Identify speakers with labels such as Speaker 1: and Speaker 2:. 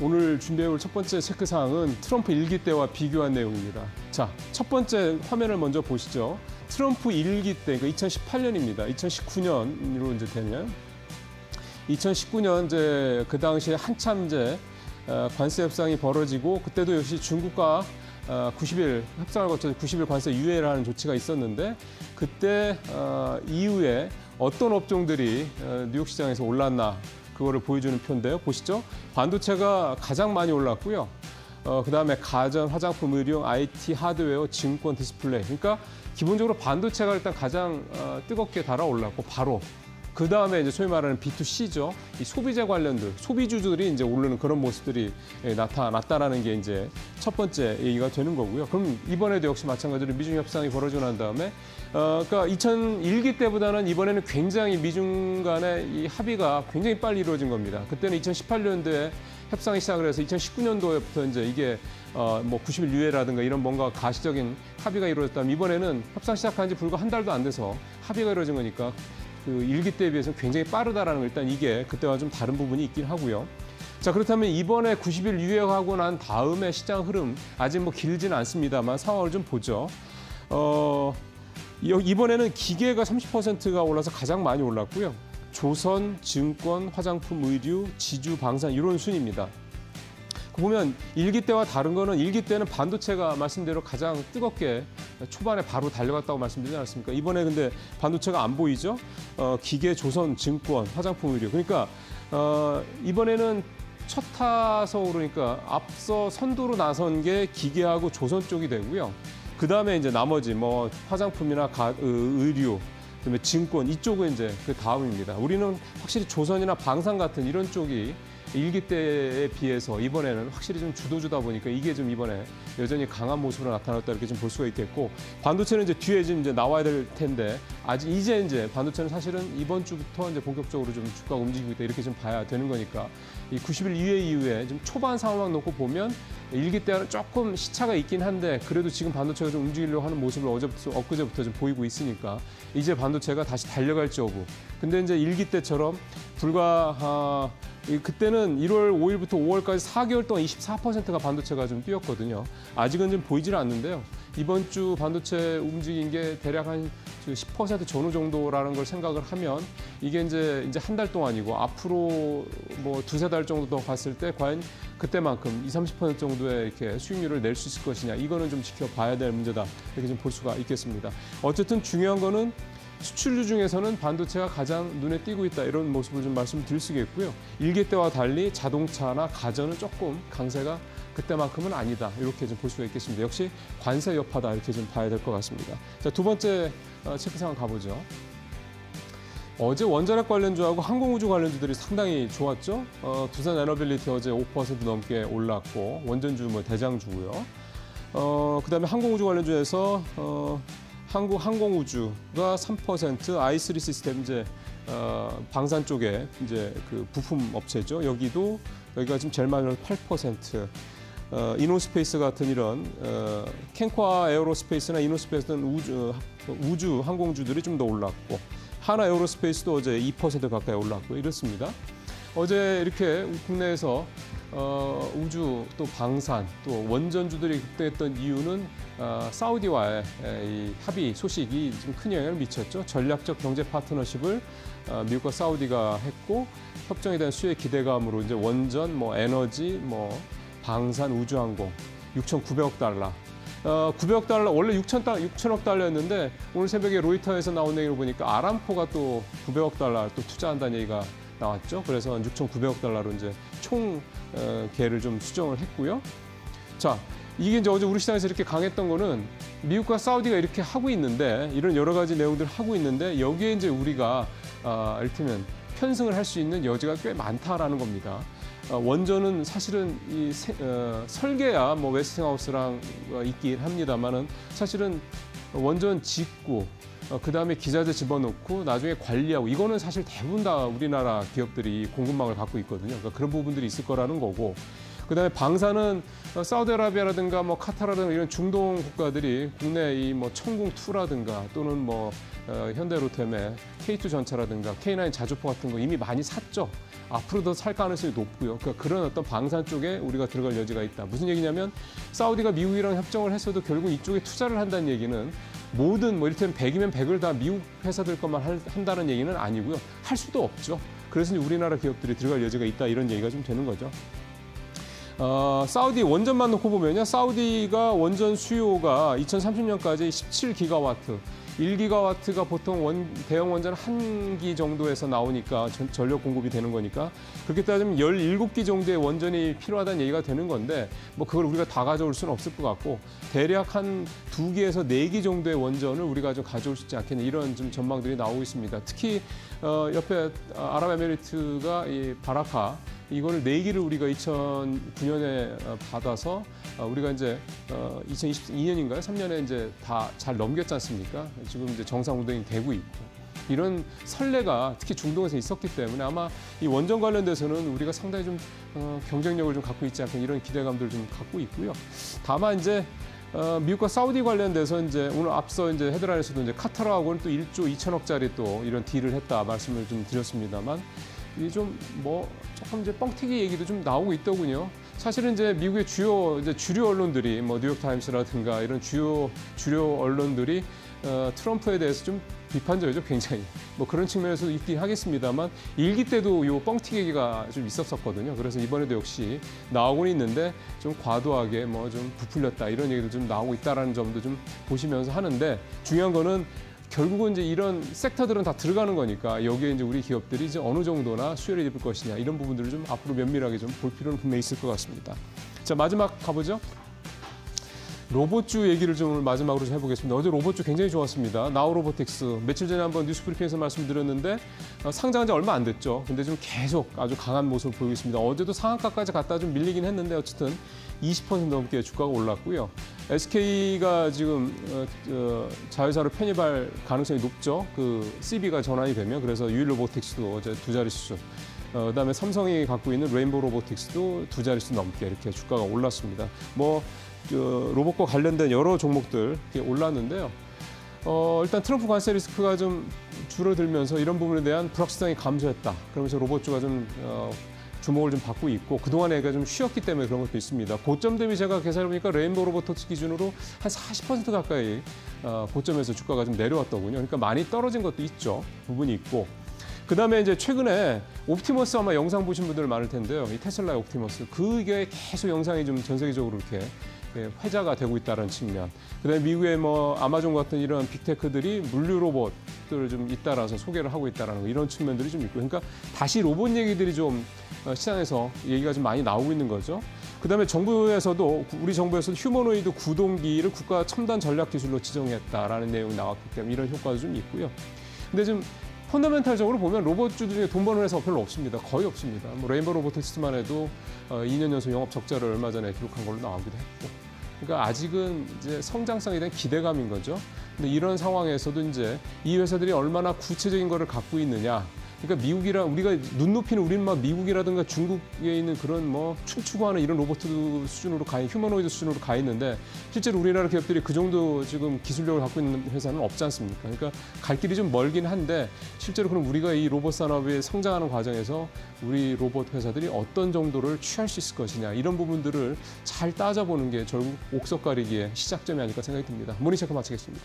Speaker 1: 오늘 준비해올 첫 번째 체크사항은 트럼프 1기 때와 비교한 내용입니다. 자, 첫 번째 화면을 먼저 보시죠. 트럼프 1기 때, 그러니까 2018년입니다. 2019년으로 이제 되면 2019년 이제 그 당시에 한참 이제 관세 협상이 벌어지고 그때도 역시 중국과 90일 협상을 거쳐서 90일 관세 유예를 하는 조치가 있었는데 그때 이후에 어떤 업종들이 뉴욕 시장에서 올랐나 그거를 보여주는 표인데요. 보시죠. 반도체가 가장 많이 올랐고요. 그다음에 가전, 화장품, 의류, IT, 하드웨어, 증권, 디스플레이. 그러니까 기본적으로 반도체가 일단 가장 뜨겁게 달아올랐고 바로 그다음에 이제 소위 말하는 B2C죠. 이 소비재 관련들, 소비주들이 이제 오르는 그런 모습들이 나타났다라는 게 이제 첫 번째 얘기가 되는 거고요. 그럼 이번에도 역시 마찬가지로 미중 협상이 벌어지고 난 다음에 그러니까 2001기 때보다는 이번에는 굉장히 미중 간의 이 합의가 굉장히 빨리 이루어진 겁니다. 그때는 2018년도에 협상이 시작을 해서 2019년도부터 이제 이게 뭐 90일 유예라든가 이런 뭔가 가시적인 합의가 이루어졌다면 이번에는 협상 시작한 지 불과 한 달도 안 돼서 합의가 이루어진 거니까 그 1기 때에 비해서 굉장히 빠르다라는 거 일단 이게 그때와 좀 다른 부분이 있긴 하고요. 자, 그렇다면 이번에 90일 유예하고 난 다음에 시장 흐름 아직 뭐 길지는 않습니다만 상황을 좀 보죠. 이번에는 기계가 30%가 올라서 가장 많이 올랐고요. 조선, 증권, 화장품, 의류, 지주, 방산 이런 순입니다. 보면 1기 때와 다른 거는 1기 때는 반도체가 말씀대로 가장 뜨겁게 초반에 바로 달려갔다고 말씀드리지 않았습니까? 이번에 근데 반도체가 안 보이죠? 기계, 조선, 증권, 화장품, 의류. 그러니까 이번에는 첫 타석으로 그러니까 앞서 선두로 나선 게 기계하고 조선 쪽이 되고요. 그다음에 이제 나머지 뭐 화장품이나 의류, 그다음에 증권 이쪽은 이제 그 다음입니다. 우리는 확실히 조선이나 방산 같은 이런 쪽이 1기 때에 비해서 이번에는 확실히 좀 주도주다 보니까 이게 좀 이번에 여전히 강한 모습으로 나타났다 이렇게 좀 볼 수가 있겠고 반도체는 이제 뒤에 좀 이제 나와야 될 텐데 아직 이제 반도체는 사실은 이번 주부터 이제 본격적으로 좀 주가가 움직이고 있다 이렇게 좀 봐야 되는 거니까 이 90일 유예 이후에 좀 초반 상황만 놓고 보면 1기 때와는 조금 시차가 있긴 한데 그래도 지금 반도체가 좀 움직이려고 하는 모습을 엊그제부터 좀 보이고 있으니까 이제 반도체가 다시 달려갈지 여부. 근데 이제 1기 때처럼 불과 그때는 1월 5일부터 5월까지 4개월 동안 24%가 반도체가 좀 뛰었거든요. 아직은 좀 보이지는 않는데요. 이번 주 반도체 움직인 게 대략 한 10% 전후 정도라는 걸 생각을 하면 이게 이제 한 달 동안이고 앞으로 뭐 두세 달 정도 더 갔을 때 과연 그때만큼 20-30% 정도의 이렇게 수익률을 낼 수 있을 것이냐 이거는 좀 지켜봐야 될 문제다 이렇게 좀 볼 수가 있겠습니다. 어쨌든 중요한 거는 수출주 중에서는 반도체가 가장 눈에 띄고 있다 이런 모습을 좀 말씀드릴 수 있겠고요. 1기 때와 달리 자동차나 가전은 조금 강세가 그때만큼은 아니다 이렇게 좀 볼 수가 있겠습니다. 역시 관세 여파다 이렇게 좀 봐야 될 것 같습니다. 자, 두 번째 체크 상황 가보죠. 어제 원자력 관련주하고 항공우주 관련주들이 상당히 좋았죠. 두산 에너빌리티 어제 5% 넘게 올랐고 원전주 뭐 대장주고요. 그다음에 항공우주 관련주에서 한국항공우주가 3%, i3 시스템 이제 방산 쪽에 이제 그 부품 업체죠. 여기가 지금 제일 많이 8%. 이노스페이스 같은 이런 캔코아 에어로스페이스나 이노스페이스 같은 우주 항공주들이 좀 더 올랐고 하나 에어로스페이스도 어제 2% 가까이 올랐고 이렇습니다. 어제 이렇게 국내에서 우주 또 방산 또 원전주들이 급등했던 이유는 사우디와의 이 합의 소식이 좀 큰 영향을 미쳤죠. 전략적 경제 파트너십을 미국과 사우디가 했고 협정에 대한 수혜 기대감으로 이제 원전, 뭐 에너지, 뭐 방산, 우주항공 6,900억 달러. 900억 달러, 원래 6천억 달러였는데 오늘 새벽에 로이터에서 나온 내용을 보니까 아람코가 또 900억 달러 또 투자한다는 얘기가 나왔죠. 그래서 6,900억 달러로 이제 총 계를 좀 수정을 했고요. 자, 이게 이제 어제 우리 시장에서 이렇게 강했던 거는 미국과 사우디가 이렇게 하고 있는데 이런 여러 가지 내용들을 하고 있는데 여기에 이제 우리가 이를테면 편승을 할 수 있는 여지가 꽤 많다라는 겁니다. 원전은 사실은 이 설계야 뭐 웨스팅하우스랑 있긴 합니다만은 사실은 원전 짓고 그다음에 기자재 집어넣고 나중에 관리하고 이거는 사실 대부분 다 우리나라 기업들이 공급망을 갖고 있거든요. 그러니까 그런 부분들이 있을 거라는 거고 그다음에 방사는 사우디아라비아라든가 뭐 카타르라든가 이런 중동 국가들이 국내 이 뭐 천궁2라든가 또는 뭐 현대로템의 K2 전차라든가 K9 자주포 같은 거 이미 많이 샀죠. 앞으로도 살 가능성이 높고요. 그러니까 그런 어떤 방산 쪽에 우리가 들어갈 여지가 있다. 무슨 얘기냐면 사우디가 미국이랑 협정을 했어도 결국 이쪽에 투자를 한다는 얘기는 모든 뭐 이를테면 100이면 100을 다 미국 회사들 것만 한다는 얘기는 아니고요. 할 수도 없죠. 그래서 우리나라 기업들이 들어갈 여지가 있다 이런 얘기가 좀 되는 거죠. 사우디 원전만 놓고 보면요. 사우디가 원전 수요가 2030년까지 17기가와트, 1기가와트가 보통 대형 원전 1기 정도에서 나오니까 전력 공급이 되는 거니까 그렇게 따지면 17기 정도의 원전이 필요하다는 얘기가 되는 건데 뭐 그걸 우리가 다 가져올 수는 없을 것 같고 대략 한 2기에서 4기 정도의 원전을 우리가 좀 가져올 수 있지 않겠냐 이런 좀 전망들이 나오고 있습니다. 특히 옆에 아랍에미리트가 이 바라카 이거를 4기를 우리가 2009년에 받아서 우리가 이제 2022년인가요? 3년에 이제 다 잘 넘겼지 않습니까? 지금 이제 정상 운행이 되고 있고 이런 선례가 특히 중동에서 있었기 때문에 아마 이 원전 관련돼서는 우리가 상당히 좀 경쟁력을 좀 갖고 있지 않겠냐 이런 기대감들을 좀 갖고 있고요. 다만 이제 미국과 사우디 관련돼서 이제 오늘 앞서 이제 헤드라인에서도 이제 카타르하고는 또 1조 2천억짜리 또 이런 딜을 했다 말씀을 좀 드렸습니다만 이게 좀 뭐 조금 이제 뻥튀기 얘기도 좀 나오고 있더군요. 사실은 이제 미국의 주류 언론들이 뭐 뉴욕 타임스라든가 이런 주요 언론들이 트럼프에 대해서 좀 비판적이죠, 굉장히. 뭐 그런 측면에서도 있긴 하겠습니다만 일기 때도 요 뻥튀기 얘기가 좀 있었거든요. 그래서 이번에도 역시 나오고는 있는데 좀 과도하게 뭐 좀 부풀렸다 이런 얘기도 좀 나오고 있다라는 점도 좀 보시면서 하는데 중요한 거는 결국은 이제 이런 섹터들은 다 들어가는 거니까 여기에 이제 우리 기업들이 이제 어느 정도나 수혜를 입을 것이냐 이런 부분들을 좀 앞으로 면밀하게 좀 볼 필요는 분명히 있을 것 같습니다. 자, 마지막 가보죠. 로봇주 얘기를 좀 마지막으로 좀 해보겠습니다. 어제 로봇주 굉장히 좋았습니다. 나우로보틱스 며칠 전에 한번 뉴스브리핑에서 말씀드렸는데 상장한 지 얼마 안 됐죠. 근데 좀 계속 아주 강한 모습을 보이고 있습니다. 어제도 상한가까지 갔다 좀 밀리긴 했는데 어쨌든 20% 넘게 주가가 올랐고요. SK가 지금 자회사로 편입할 가능성이 높죠. 그 CB가 전환이 되면 그래서 유일로보틱스도 어제 2자릿수. 그다음에 삼성이 갖고 있는 레인보우 로보틱스도 2자릿수 넘게 이렇게 주가가 올랐습니다. 뭐 로봇과 관련된 여러 종목들 올랐는데요. 일단 트럼프 관세 리스크가 좀 줄어들면서 이런 부분에 대한 불확실성이 감소했다. 그러면서 로봇주가 좀 주목을 좀 받고 있고 그동안에 애가 좀 쉬었기 때문에 그런 것도 있습니다. 고점 대비 제가 계산해보니까 레인보우 로보틱스 기준으로 한 40% 가까이 고점에서 주가가 좀 내려왔더군요. 그러니까 많이 떨어진 것도 있죠. 부분이 있고. 그다음에 이제 최근에 옵티머스 아마 영상 보신 분들 많을 텐데요. 이 테슬라의 옵티머스 그게 계속 영상이 좀 전 세계적으로 이렇게 회자가 되고 있다는 측면. 그다음에 미국의 뭐 아마존 같은 이런 빅테크들이 물류 로봇들 좀 잇따라서 소개를 하고 있다라는 거, 이런 측면들이 좀 있고. 그러니까 다시 로봇 얘기들이 좀 시장에서 얘기가 좀 많이 나오고 있는 거죠. 그다음에 정부에서도 우리 정부에서도 휴머노이드 구동기를 국가 첨단 전략 기술로 지정했다라는 내용이 나왔기 때문에 이런 효과도 좀 있고요. 근데 좀 펀더멘탈적으로 보면 로봇주 중에 돈 버는 회사가 별로 없습니다. 거의 없습니다. 뭐 레인보우 로보틱스만 해도 2년 연속 영업 적자를 얼마 전에 기록한 걸로 나오기도 했고. 그러니까 아직은 이제 성장성에 대한 기대감인 거죠. 근데 이런 상황에서도 이제 이 회사들이 얼마나 구체적인 거를 갖고 있느냐. 그러니까 미국이랑 우리가 눈높이는 우리는 막 미국이라든가 중국에 있는 그런 뭐 춤추고 하는 이런 로봇 수준으로 휴머노이드 수준으로 가 있는데 실제로 우리나라 기업들이 그 정도 지금 기술력을 갖고 있는 회사는 없지 않습니까? 그러니까 갈 길이 좀 멀긴 한데 실제로 그럼 우리가 이 로봇 산업이 성장하는 과정에서 우리 로봇 회사들이 어떤 정도를 취할 수 있을 것이냐 이런 부분들을 잘 따져보는 게 결국 옥석 가리기의 시작점이 아닐까 생각이 듭니다. 모닝체크 마치겠습니다.